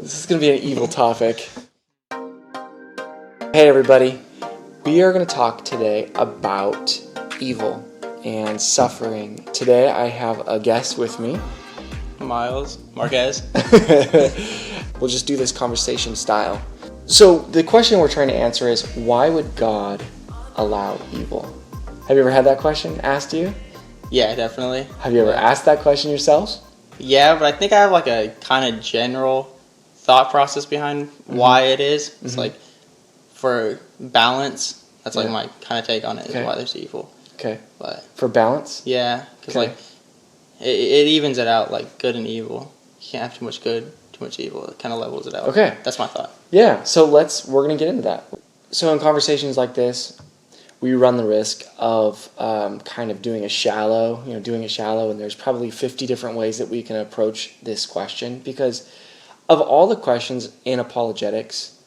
This is going to be an evil topic. Hey everybody, we are going to talk today about evil and suffering. Today I have a guest with me. Levi Marquez. We'll just do this conversation style. So the question we're trying to answer is, why would God allow evil? Have you ever had that question asked you? Yeah, definitely. Have you ever asked that question yourselves? Yeah, but I think I have like a kind of general thought process behind why it is. It's like for balance. That's like my kind of take on it, is why there's evil. Okay. But for balance? Yeah, because like it evens it out, like good and evil. You can't have too much good, too much evil. It kind of levels it out. Okay. That's my thought. Yeah, so we're going to get into that. So in conversations like this, we run the risk of kind of doing a shallow, and there's probably 50 different ways that we can approach this question, because of all the questions in apologetics,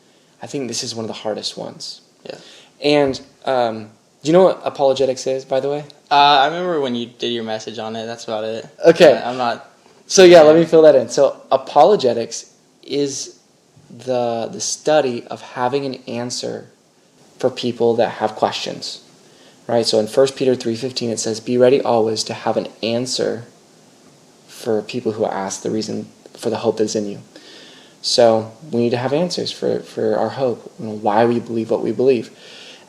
I think this is one of the hardest ones. Yeah. And do you know what apologetics is, by the way? I remember when you did your message on it. That's about it. Okay. I'm not... So yeah, let me fill that in. So apologetics is the study of having an answer for people that have questions, right? So in 1 Peter 3:15 it says, "Be ready always to have an answer for people who ask the reason for the hope that is in you." So we need to have answers for our hope, why we believe what we believe.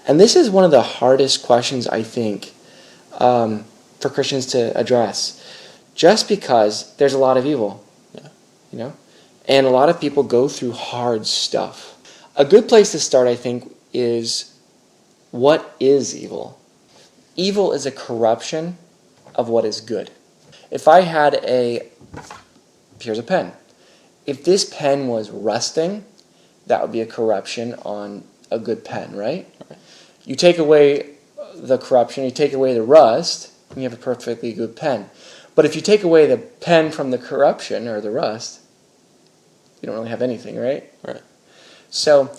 And this is one of the hardest questions, I think, for Christians to address, just because there's a lot of evil, and a lot of people go through hard stuff. A good place to start, I think, is, what is evil? Evil is a corruption of what is good. If I had here's a pen. If this pen was rusting, that would be a corruption on a good pen, right? You take away the corruption, you take away the rust, and you have a perfectly good pen. But if you take away the pen from the corruption or the rust, you don't really have anything, right? Right. So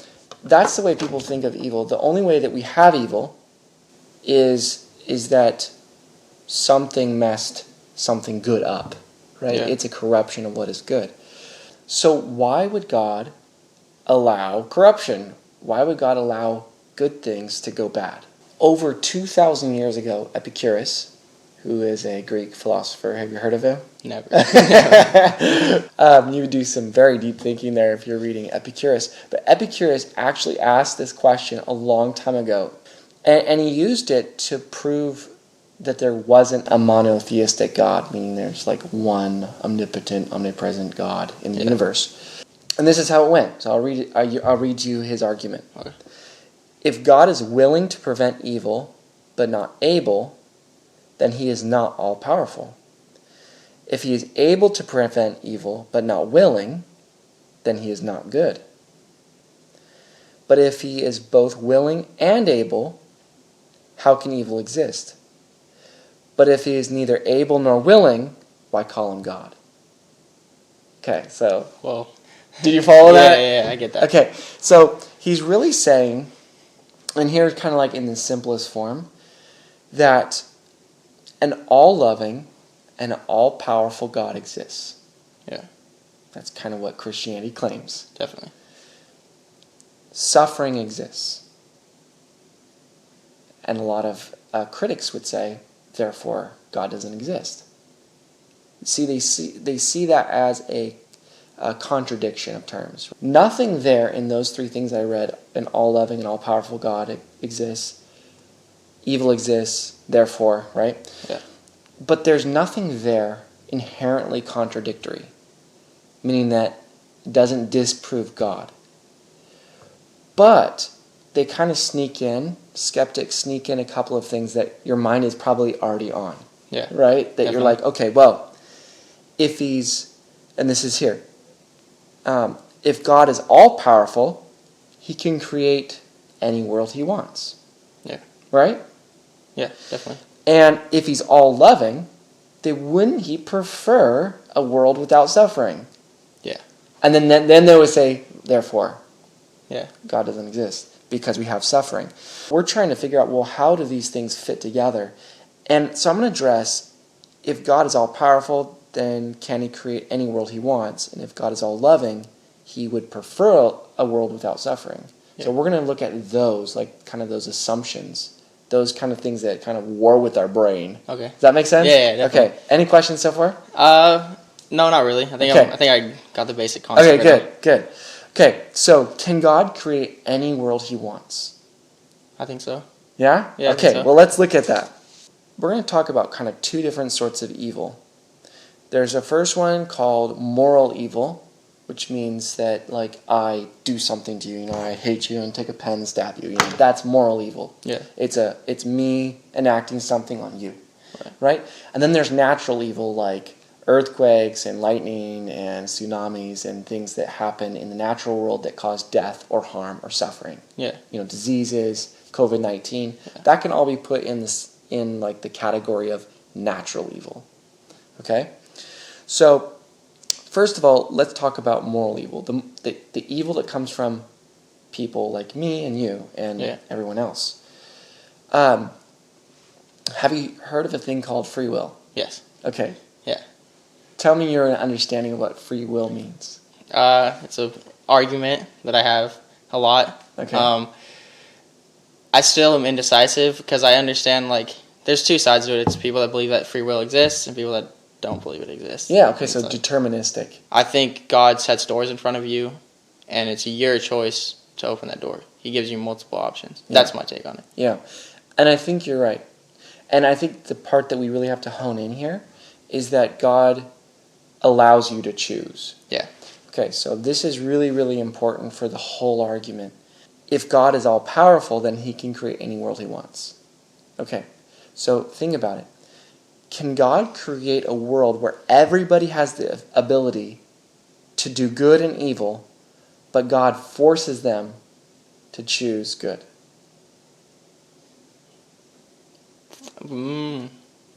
that's the way people think of evil. The only way that we have evil is that something messed something good up, right? Yeah. It's a corruption of what is good. So why would God allow corruption? Why would God allow good things to go bad? Over 2,000 years ago, Epicurus, who is a Greek philosopher, have you heard of him? Never. You would do some very deep thinking there if you're reading Epicurus. But Epicurus actually asked this question a long time ago, and he used it to prove that there wasn't a monotheistic God, meaning there's like one omnipotent, omnipresent God in the universe. And this is how it went. So I'll read you his argument. Okay. If God is willing to prevent evil, but not able, then he is not all-powerful. If he is able to prevent evil, but not willing, then he is not good. But if he is both willing and able, how can evil exist? But if he is neither able nor willing, why call him God? Okay, so... Well... Did you follow that? Yeah, I get that. Okay, so he's really saying, and here's kind of like in the simplest form, that an all-loving and all-powerful God exists. Yeah. That's kind of what Christianity claims. Definitely. Suffering exists. And a lot of critics would say, therefore, God doesn't exist. See, they see that as a contradiction of terms. Nothing there in those three things I read, an all-loving and all-powerful God exists. Evil exists, therefore, right? Yeah. But there's nothing there inherently contradictory, meaning that it doesn't disprove God. But they kind of skeptics sneak in a couple of things that your mind is probably already on. Yeah. Right? That Definitely. You're like, okay, well, if he's, and this is here, if God is all-powerful, he can create any world he wants. Yeah. Right? Yeah, definitely. And if he's all-loving, then wouldn't he prefer a world without suffering? Yeah. And then they would say, therefore, yeah, God doesn't exist because we have suffering. We're trying to figure out, well, how do these things fit together? And so I'm going to address, if God is all-powerful, then can he create any world he wants? And if God is all-loving, he would prefer a world without suffering. Yeah. So we're going to look at those, like kind of those assumptions, those kind of things that kind of war with our brain. Okay. Does that make sense? Yeah, definitely. Okay. Any questions so far? No, not really. I think Okay. I think I got the basic concept. Okay, good. Okay, so can God create any world he wants? I think so. Yeah? Yeah, I Okay, think so. well, let's look at that. We're going to talk about kind of two different sorts of evil. There's a first one called moral evil, which means that, like, I do something to you, I hate you and take a pen and stab you. That's moral evil. Yeah. It's me enacting something on you, right? And then there's natural evil, like earthquakes and lightning and tsunamis and things that happen in the natural world that cause death or harm or suffering. Yeah. Diseases, COVID-19, that can all be put in like the category of natural evil. Okay? So, first of all, let's talk about moral evil. The evil that comes from people like me and you and everyone else. Have you heard of a thing called free will? Yes. Okay. Yeah. Tell me your understanding of what free will means. It's an argument that I have a lot. Okay. I still am indecisive because I understand, like, there's two sides to it. It's people that believe that free will exists and people that don't believe it exists. Yeah, okay, so like, deterministic. I think God sets doors in front of you, and it's your choice to open that door. He gives you multiple options. Yeah. That's my take on it. Yeah, and I think you're right. And I think the part that we really have to hone in here is that God allows you to choose. Yeah. Okay, so this is really, really important for the whole argument. If God is all-powerful, then he can create any world he wants. Okay, so think about it. Can God create a world where everybody has the ability to do good and evil, but God forces them to choose good?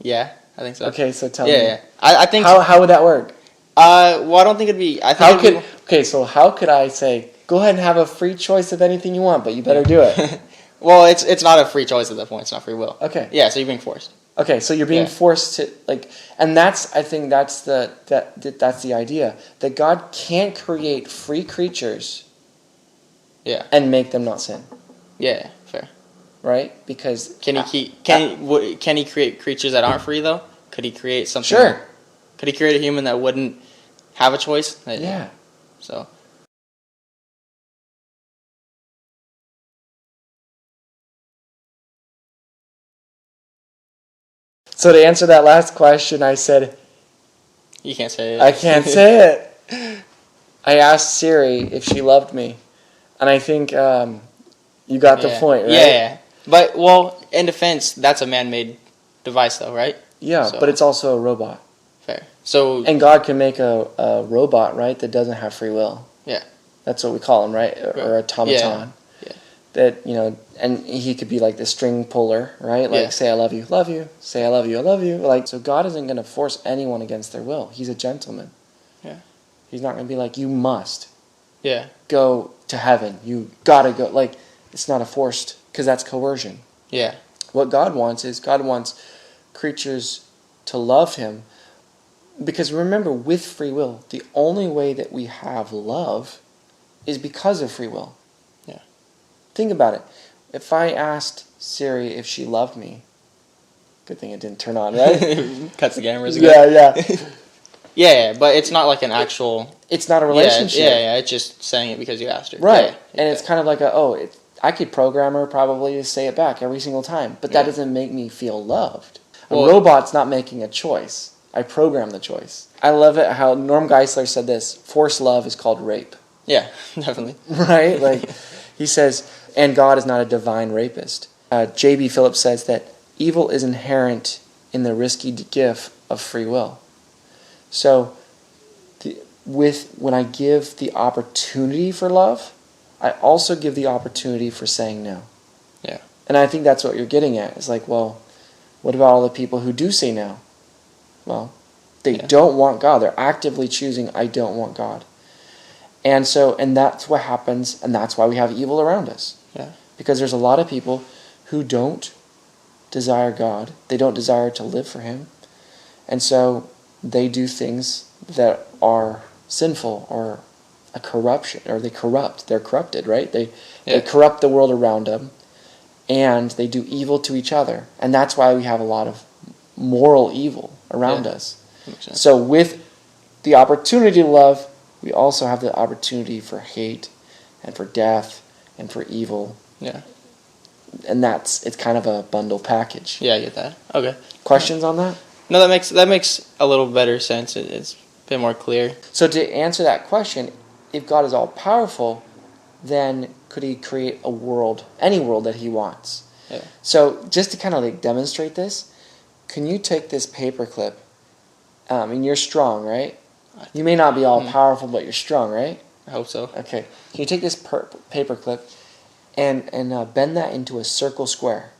Yeah, I think so. Okay, so tell me. Yeah. I think How would that work? well, I don't think it'd be. I think how could I say, go ahead and have a free choice of anything you want, but you better do it? Well, it's not a free choice at that point. It's not free will. Okay. Yeah, so you're being forced. Okay, so you're being forced to, like, and I think that's the idea, that God can't create free creatures and make them not sin. Yeah, fair. Right? Because can he create creatures that aren't free though? Could he create something? Sure. Could he create a human that wouldn't have a choice? Yeah. So. So to answer that last question, I said, you can't say it. I can't say it. I asked Siri if she loved me, and I think you got the point, right? Yeah. But, well, in defense, that's a man-made device, though, right? Yeah, so. But it's also a robot. Fair. So. And God can make a robot, right, that doesn't have free will. Yeah. That's what we call him, right? Or automaton. Yeah. That, and he could be like the string puller, right? Like, say I love you, say I love you, I love you. Like, so God isn't going to force anyone against their will. He's a gentleman. Yeah. He's not going to be like, you must go to heaven. You got to go. Like, it's not a forced, because that's coercion. Yeah. What God wants is, God wants creatures to love him. Because remember, with free will, the only way that we have love is because of free will. Yeah. Think about it. If I asked Siri if she loved me, good thing it didn't turn on, right? Cuts the cameras again. Yeah. Yeah, but it's not like an actual. It's not a relationship. Yeah. It's just saying it because you asked her. Right. Yeah, and it's kind of like I could program her probably to say it back every single time, but that doesn't make me feel loved. A robot's not making a choice. I program the choice. I love it how Norm Geisler said this: forced love is called rape. Yeah, definitely. Right? Like, he says, and God is not a divine rapist. J.B. Phillips says that evil is inherent in the risky gift of free will. So, when I give the opportunity for love, I also give the opportunity for saying no. Yeah. And I think that's what you're getting at. It's like, well, what about all the people who do say no? Well, they don't want God. They're actively choosing, I don't want God. And that's what happens, and that's why we have evil around us. Yeah. Because there's a lot of people who don't desire God. They don't desire to live for him. And so they do things that are sinful or a corruption, or they're corrupted, right? They corrupt the world around them, and they do evil to each other. And that's why we have a lot of moral evil around us. So with the opportunity to love, we also have the opportunity for hate and for death and for evil. Yeah. And it's kind of a bundle package. Yeah, I get that. Okay. Questions on that? No, that makes a little better sense. It's a bit more clear. So to answer that question, if God is all powerful, then could he create a world, any world that he wants? Yeah. So just to kind of like demonstrate this, can you take this paper clip, and you're strong, right? You may not be all powerful, but you're strong, right? I hope so. Okay. Can you take this paper clip and bend that into a circle square?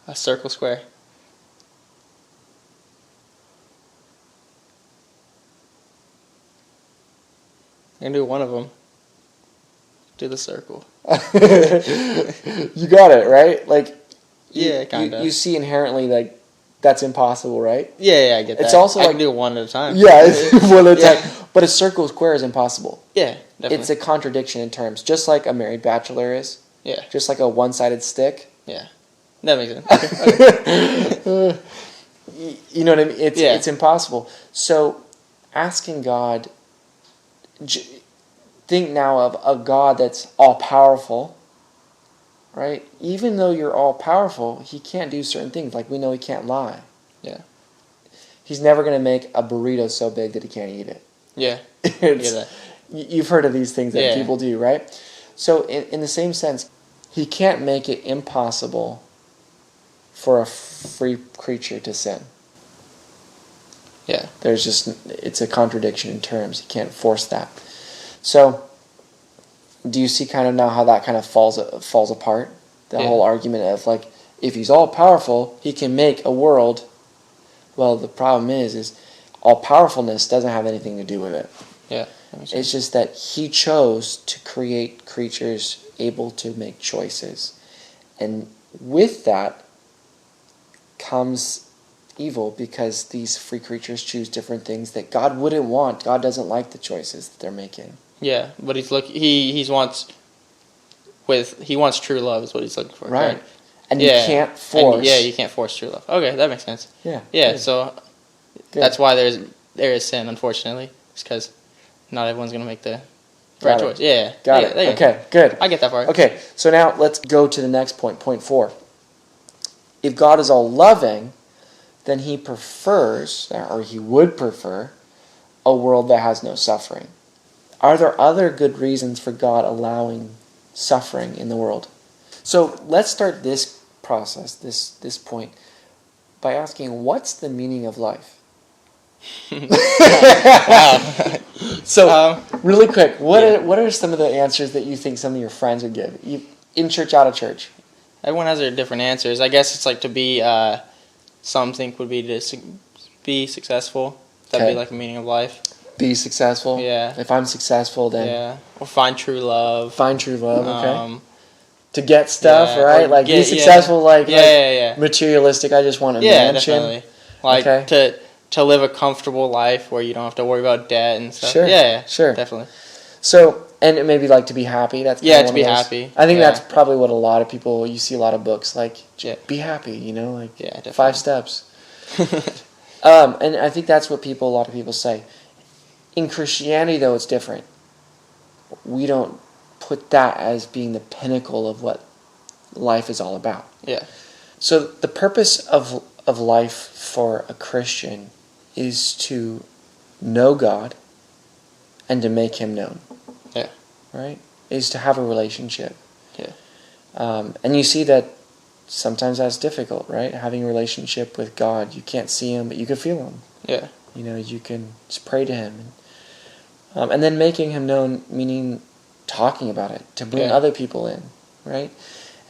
A circle square. I'm going to do one of them. Do the circle. You got it, right? Like, yeah, kind of. You see inherently, like, that's impossible, right? Yeah, I get that. It's also I like, can do one at a time. Yeah, one at a time. But a circle square is impossible. Yeah, definitely. It's a contradiction in terms, just like a married bachelor is. Yeah. Just like a one-sided stick. Yeah. That makes sense. Okay. You know what I mean? It's impossible. So, asking God, think now of a God that's all-powerful, right? Even though you're all-powerful, he can't do certain things. Like, we know he can't lie. Yeah. He's never going to make a burrito so big that he can't eat it. Yeah. You've heard of these things that people do, right? So, in the same sense, he can't make it impossible for a free creature to sin. Yeah. It's a contradiction in terms. He can't force that. So, do you see kind of now how that kind of falls apart? The whole argument of, like, if he's all powerful, he can make a world. Well, the problem is all powerfulness doesn't have anything to do with it. Yeah. It's just that he chose to create creatures able to make choices. And with that comes evil, because these free creatures choose different things that God wouldn't want. God doesn't like the choices that they're making. Yeah, but he wants true love is what he's looking for. Right. And you can't force. You can't force true love. Okay, that makes sense. Yeah. Yeah, good. so that's why there is sin, unfortunately. It's because not everyone's going to make the right choice. Yeah. Got it. Okay, good. I get that part. Okay, so now let's go to the next point, point 4. If God is all loving, then he prefers, or he would prefer, a world that has no suffering. Are there other good reasons for God allowing suffering in the world? So let's start this process, this point, by asking, what's the meaning of life? Wow. So, really quick, what are some of the answers that you think some of your friends would give? In church, out of church? Everyone has their different answers. I guess it's like to be, some think would be to be successful. That'd be like the meaning of life. Be successful? Yeah. If I'm successful, then... Yeah. Or find true love. Find true love, okay. To get stuff, right? Like, be successful, materialistic, I just want a mansion. Yeah, definitely. Like, to live a comfortable life where you don't have to worry about debt and stuff. Sure. Yeah, sure. Definitely. So, and maybe like to be happy. That's kind of to be happy. I think that's probably what a lot of people, you see a lot of books, like, be happy, like definitely. 5 steps. And I think that's what a lot of people say. In Christianity, though, it's different. We don't put that as being the pinnacle of what life is all about. Yeah. So the purpose of life for a Christian is to know God and to make him known. Yeah. Right? Is to have a relationship. Yeah. And you see that sometimes that's difficult, right? Having a relationship with God. You can't see him, but you can feel him. Yeah. You can just pray to him. And then making him known, meaning talking about it, to bring other people in, right?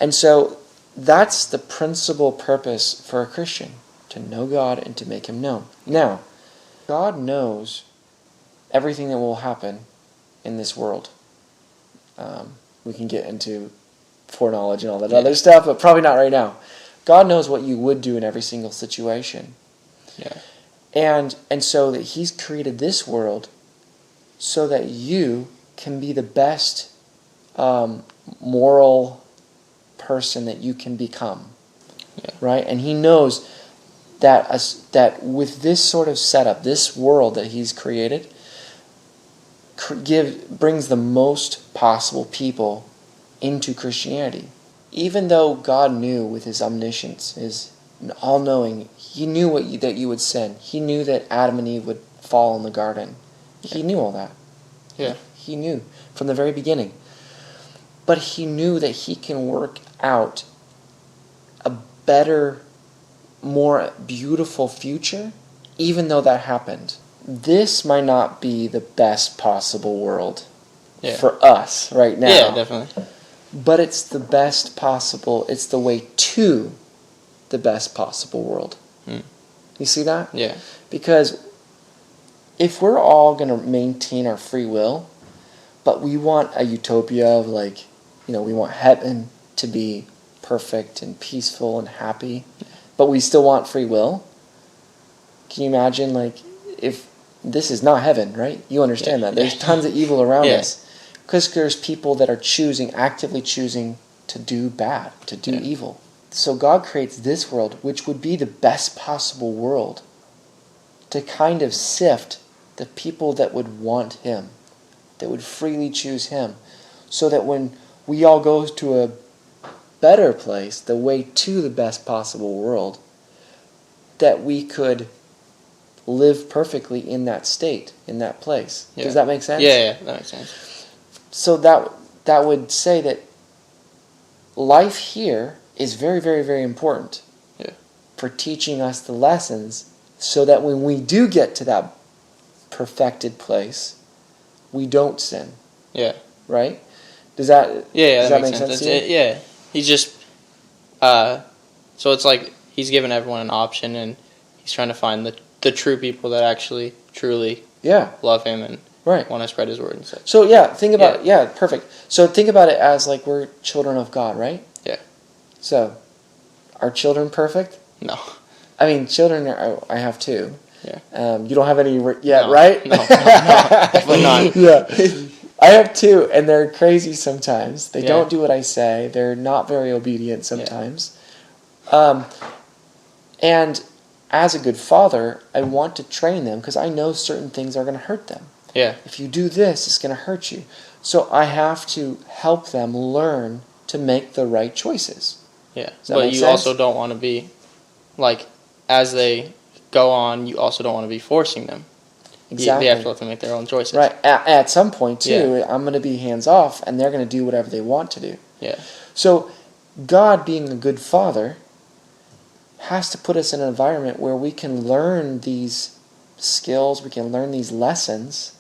And so that's the principal purpose for a Christian, to know God and to make him known. Now, God knows everything that will happen in this world. We can get into foreknowledge and all that other stuff, but probably not right now. God knows what you would do in every single situation. Yeah. And so that he's created this world so that you can be the best moral person that you can become. Yeah. Right? And he knows that that with this sort of setup, this world that he's created, brings the most possible people into Christianity. Even though God knew with his omniscience, his all-knowing, he knew that you would sin. He knew that Adam and Eve would fall in the garden. He knew all that. Yeah. He knew from the very beginning. But he knew that he can work out a better, more beautiful future, even though that happened. This might not be the best possible world for us right now. Yeah, definitely. But it's the best possible, it's the way to the best possible world. You see that? Yeah. Because if we're all going to maintain our free will, but we want a utopia of we want heaven to be perfect and peaceful and happy, but we still want free will. Can you imagine, if this is not heaven, right? You understand that. There's tons of evil around us. Because there's people that are actively choosing to do bad, to do evil. So God creates this world, which would be the best possible world, to kind of sift the people that would want him, that would freely choose him, so that when we all go to a better place, the way to the best possible world, that we could live perfectly in that state, in that place. Does that make sense? Yeah, that makes sense. So that would say that life here is very, very, very important for teaching us the lessons, so that when we do get to that perfected place, we don't sin. Yeah. Right? Does that make sense to you? Yeah. He's just so it's like he's given everyone an option, and he's trying to find the true people that actually truly love him and want to spread his word and stuff. So think about perfect. So think about it as we're children of God, right? Yeah. So, are children perfect? No. I mean, children I have two. Yeah. You don't have any yet, right? No, definitely not. Yeah. I have two, and they're crazy sometimes. They don't do what I say. They're not very obedient sometimes. And as a good father, I want to train them because I know certain things are going to hurt them. Yeah. If you do this, it's going to hurt you. So I have to help them learn to make the right choices. Yeah. But you also don't want to be, as they go on, you also don't want to be forcing them. Exactly. They have to let them make their own choices. Right. At some point, too, I'm going to be hands-off, and they're going to do whatever they want to do. Yeah. So God, being a good father, has to put us in an environment where we can learn these skills, we can learn these lessons,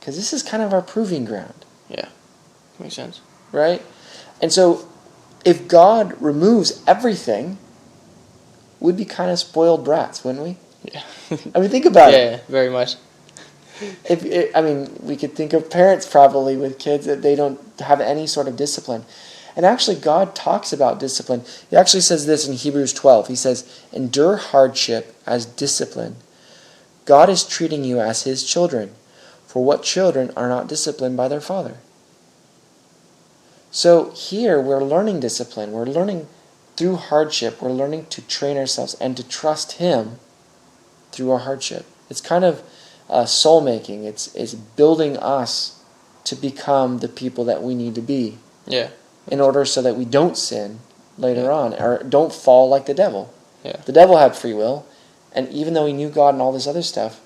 because this is kind of our proving ground. Yeah. Makes sense. Right? And so if God removes everything, we'd be kind of spoiled brats, wouldn't we? Yeah. I mean, think about it. Yeah, very much. We could think of parents probably with kids that they don't have any sort of discipline. And actually, God talks about discipline. He actually says this in Hebrews 12. He says, "Endure hardship as discipline. God is treating you as his children. For what children are not disciplined by their father?" So here we're learning discipline. We're learning through hardship. We're learning to train ourselves and to trust him through our hardship. It's kind of soul making. It's building us to become the people that we need to be. Yeah. In order so that we don't sin later on, or don't fall like the devil. Yeah. The devil had free will, and even though he knew God and all this other stuff,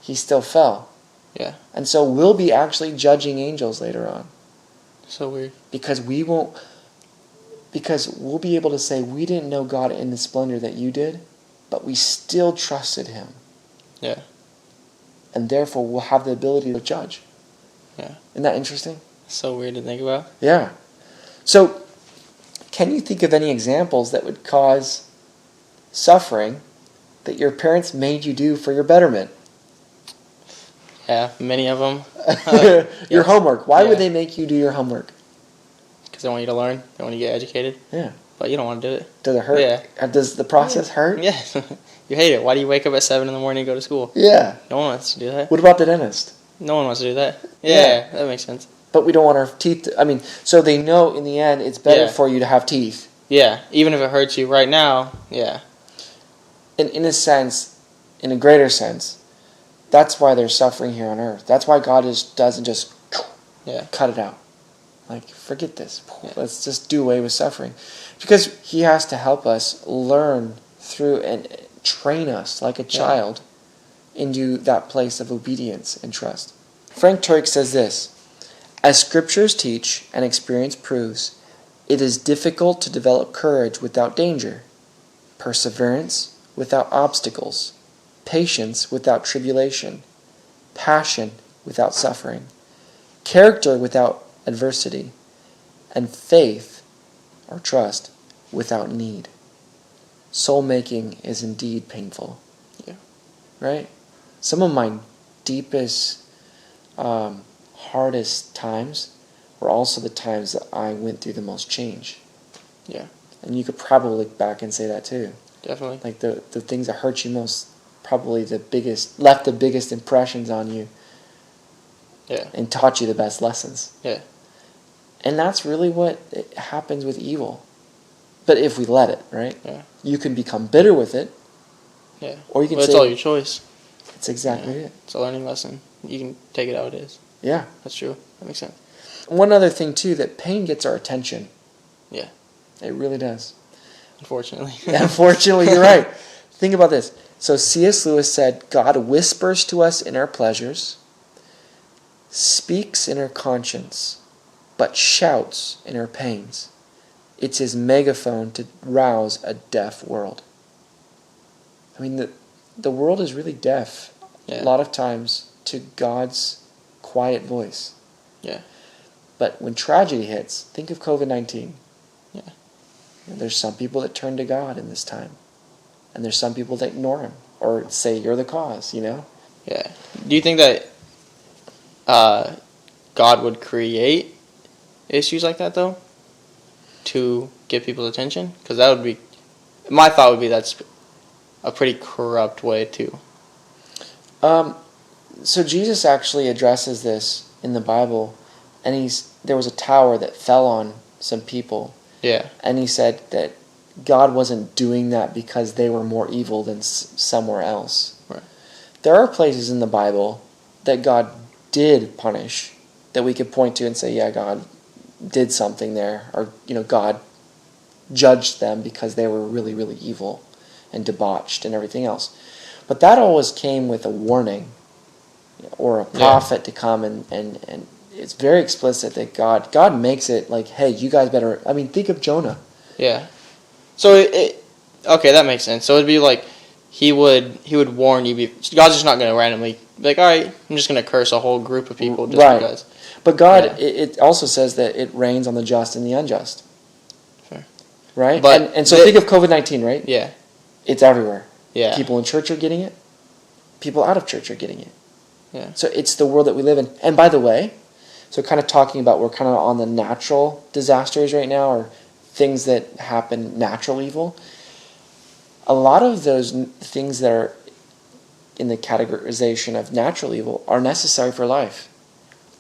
he still fell. Yeah. And so we'll be actually judging angels later on. So weird. Because we'll be able to say, we didn't know God in the splendor that you did, but we still trusted him. Yeah. And therefore we'll have the ability to judge. Yeah. Isn't that interesting? So weird to think about. Yeah. So, can you think of any examples that would cause suffering that your parents made you do for your betterment? Yeah, many of them. Your homework. Why would they make you do your homework? Because they want you to learn. They want you to get educated. Yeah. But you don't want to do it. Does it hurt? Yeah. Does the process hurt? Yeah. You hate it. Why do you wake up at 7 in the morning and go to school? Yeah. No one wants to do that. What about the dentist? No one wants to do that. Yeah, that makes sense. But we don't want our teeth so they know in the end it's better for you to have teeth. Yeah, even if it hurts you right now, yeah. In a sense, in a greater sense, that's why there's suffering here on earth. That's why God doesn't just cut it out. Like, forget this. Let's just do away with suffering. Because he has to help us learn through and train us like a child into that place of obedience and trust. Frank Turek says this: as scriptures teach and experience proves, it is difficult to develop courage without danger, perseverance without obstacles, patience without tribulation, passion without suffering, character without adversity, and faith or trust without need. Soul making is indeed painful. Yeah. Right? Some of my deepest, hardest times were also the times that I went through the most change. Yeah. And you could probably look back and say that too. Definitely. Like the things that hurt you most, probably left the biggest impressions on you. Yeah. And taught you the best lessons. Yeah. And that's really what happens with evil. But if we let it, right? Yeah. You can become bitter with it. Yeah. Or you can say... it's all your choice. It's exactly it. It's a learning lesson. You can take it how it is. Yeah. That's true. That makes sense. One other thing, too, that pain gets our attention. Yeah. It really does. Unfortunately. Unfortunately, you're right. Think about this. So C.S. Lewis said, God whispers to us in our pleasures, speaks in our conscience, but shouts in our pains. It's his megaphone to rouse a deaf world. I mean, the world is really deaf a lot of times to God's quiet voice. Yeah. But when tragedy hits, think of COVID-19. Yeah. There's some people that turn to God in this time. And there's some people that ignore him or say, you're the cause, Yeah. Do you think that God would create issues like that, though, to get people's attention? Because that would be... my thought would be that's a pretty corrupt way to... So Jesus actually addresses this in the Bible, and there was a tower that fell on some people. Yeah. And he said that God wasn't doing that because they were more evil than somewhere else. Right. There are places in the Bible that God did punish, that we could point to and say, yeah, God did something there, or God judged them because they were really, really evil and debauched and everything else. But that always came with a warning or a prophet to come, and it's very explicit that God makes it like, hey, you guys better... I mean, think of Jonah. Yeah. So okay, that makes sense. So it'd be like he would warn you. God's just not going to randomly be like, all right, I'm just going to curse a whole group of people just because. But God, it also says that it rains on the just and the unjust. Fair. Right? But and so think of COVID-19, right? Yeah. It's everywhere. Yeah. People in church are getting it. People out of church are getting it. Yeah. So it's the world that we live in. And by the way, so kind of talking about, we're kind of on the natural disasters right now, or things that happen, natural evil. A lot of those things that are in the categorization of natural evil are necessary for life.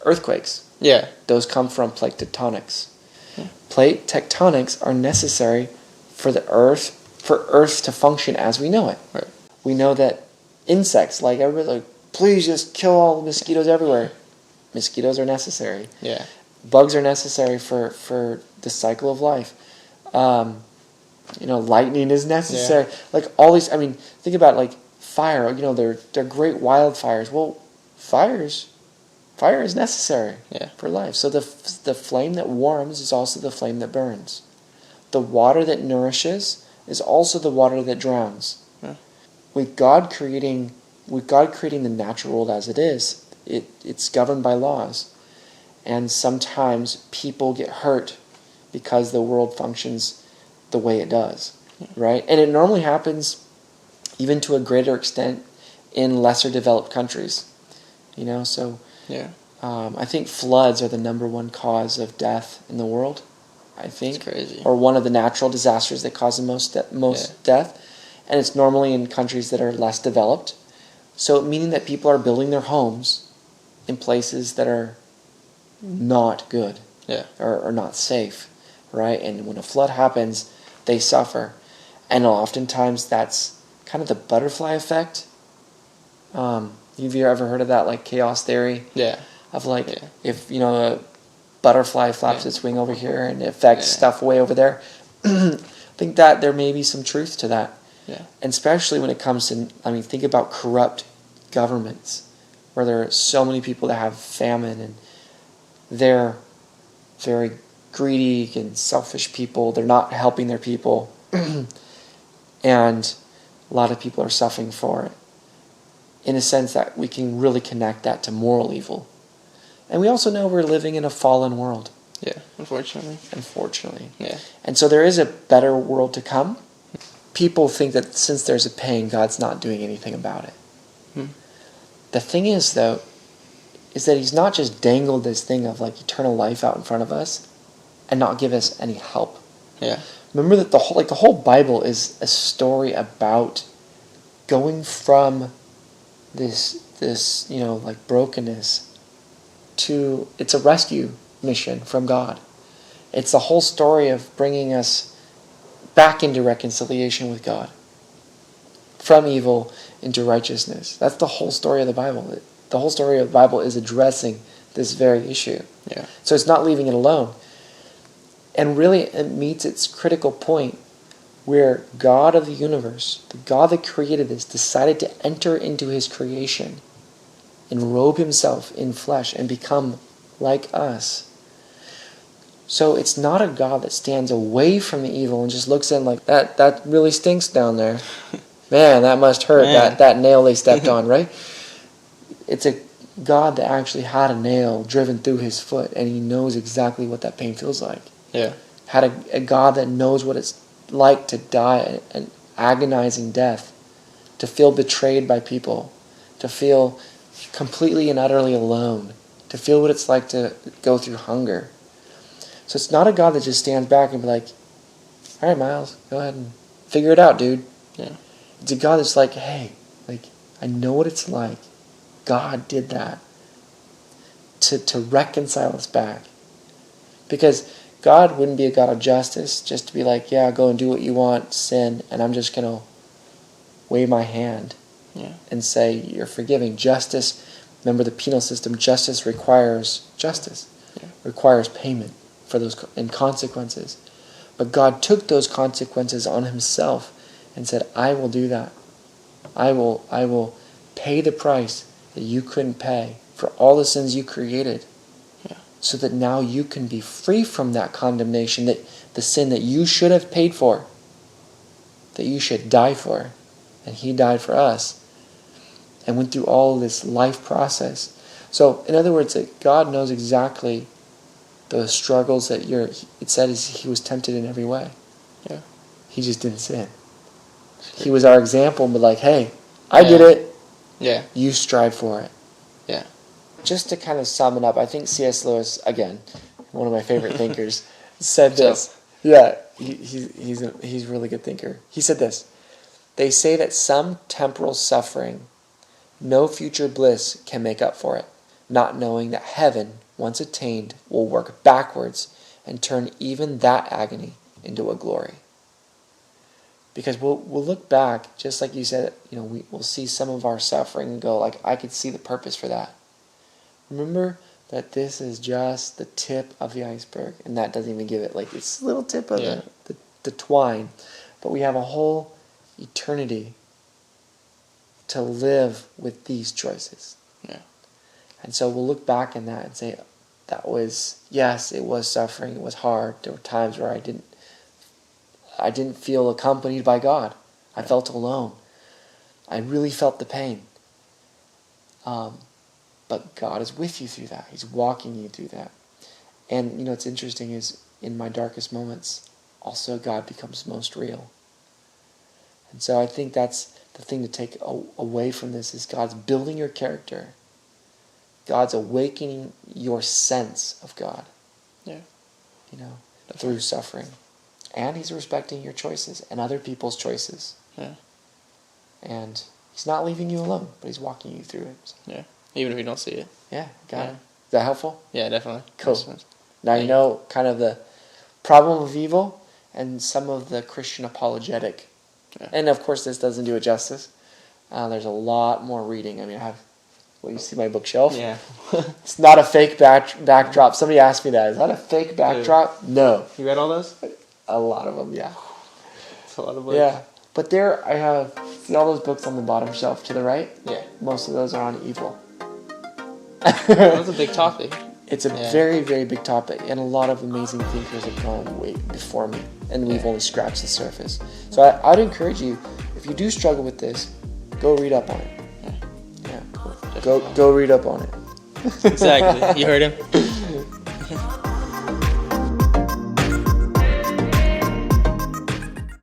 Earthquakes. Yeah. Those come from plate tectonics. Yeah. Plate tectonics are necessary for Earth to function as we know it. Right. We know that insects, like everybody, like, please just kill all the mosquitoes everywhere. Mosquitoes are necessary. Yeah. Bugs are necessary for the cycle of life. Lightning is necessary. Yeah. Like all these, I mean, think about like fire. They're great wildfires. Well, fire is necessary for life. So the flame that warms is also the flame that burns. The water that nourishes is also the water that drowns. Yeah. With God creating the natural world as it is, it's governed by laws. And sometimes people get hurt because the world functions the way it does, right? And it normally happens even to a greater extent in lesser developed countries, so I think floods are the number one cause of death in the world, I think. That's crazy. Or one of the natural disasters that cause the most death. And it's normally in countries that are less developed. So meaning that people are building their homes in places that are not good. Yeah. Or not safe, right? And when a flood happens, they suffer. And oftentimes that's kind of the butterfly effect. Have you ever heard of that, like chaos theory? Yeah. Of like, if, a butterfly flaps its wing over here and it affects stuff way over there. I think that there may be some truth to that. Yeah. And especially when it comes to, think about corrupt governments, where there are so many people that have famine and they're very greedy and selfish people. They're not helping their people. And a lot of people are suffering for it. In a sense that we can really connect that to moral evil. And we also know we're living in a fallen world. Yeah, unfortunately. Yeah. And so there is a better world to come. People think that since there's a pain, God's not doing anything about it. The thing is, though, is that he's not just dangled this thing of like eternal life out in front of us and not give us any help. Yeah. Remember that the whole Bible is a story about going from this brokenness to, it's a rescue mission from God. It's the whole story of bringing us back into reconciliation with God. From evil into righteousness. That's the whole story of the Bible. The whole story of the Bible is addressing this very issue. Yeah. So it's not leaving it alone. And really it meets its critical point where God of the universe, the God that created this, decided to enter into his creation and robe himself in flesh and become like us. So it's not a God that stands away from the evil and just looks in like, that really stinks down there. Man, that must hurt, that nail they stepped on, right? It's a God that actually had a nail driven through his foot, and he knows exactly what that pain feels like. Yeah. Had a God that knows what it's like to die an agonizing death, to feel betrayed by people, to feel completely and utterly alone, to feel what it's like to go through hunger. So it's not a God that just stands back and be like, all right, Miles, go ahead and figure it out, dude. Yeah. It's a God that's like, hey, I know what it's like. God did that to reconcile us back. Because God wouldn't be a God of justice just to be like, yeah, go and do what you want, sin, and I'm just going to wave my hand and say you're forgiving. Justice, remember the penal system, justice requires requires payment for those and consequences. But God took those consequences on himself and said, I will do that. I will pay the price that you couldn't pay for all the sins you created. Yeah. So that now you can be free from that condemnation, that the sin that you should have paid for, that you should die for. And he died for us and went through all this life process. So, in other words, that God knows exactly the struggles that it said he was tempted in every way. Yeah. He just didn't sin. He was our example, but like, hey, I did it. Yeah. You strive for it. Yeah. Just to kind of sum it up, I think C.S. Lewis, again, one of my favorite thinkers, said this. Yeah, he's a really good thinker. He said this. They say that some temporal suffering, no future bliss can make up for it, not knowing that heaven, once attained, will work backwards and turn even that agony into a glory. Because we'll look back, just like you said, we'll see some of our suffering and go like, I could see the purpose for that. Remember that this is just the tip of the iceberg, and that doesn't even give it like this little tip of the twine. But we have a whole eternity to live with these choices. Yeah. And so we'll look back in that and say, that was, yes, it was suffering, it was hard. There were times where I didn't feel accompanied by God. I felt alone. I really felt the pain. But God is with you through that. He's walking you through that. And, what's interesting is, in my darkest moments, also God becomes most real. And so I think that's the thing to take away from this, is God's building your character. God's awakening your sense of God. Yeah. Through suffering. And he's respecting your choices and other people's choices. Yeah. And he's not leaving you alone, but he's walking you through it. Yeah. even if you don't see it. Yeah, got it. Is that helpful? Yeah, definitely. Cool. Now you know kind of the problem of evil and some of the Christian apologetic. Yeah. And of course, this doesn't do it justice. There's a lot more reading. I mean, you see my bookshelf? Yeah. It's not a fake backdrop. Somebody asked me that. Is that a fake backdrop? No. You read all those? A lot of them, yeah. It's a lot of books. Yeah. But there I have, see all those books on the bottom shelf to the right? Yeah. Most of those are on evil. That's a big topic. It's a very, very big topic, and a lot of amazing thinkers have gone way before me, and we've only scratched the surface. So I'd encourage you, if you do struggle with this, go read up on it. Yeah. Cool. Go read up on it. Exactly. You heard him.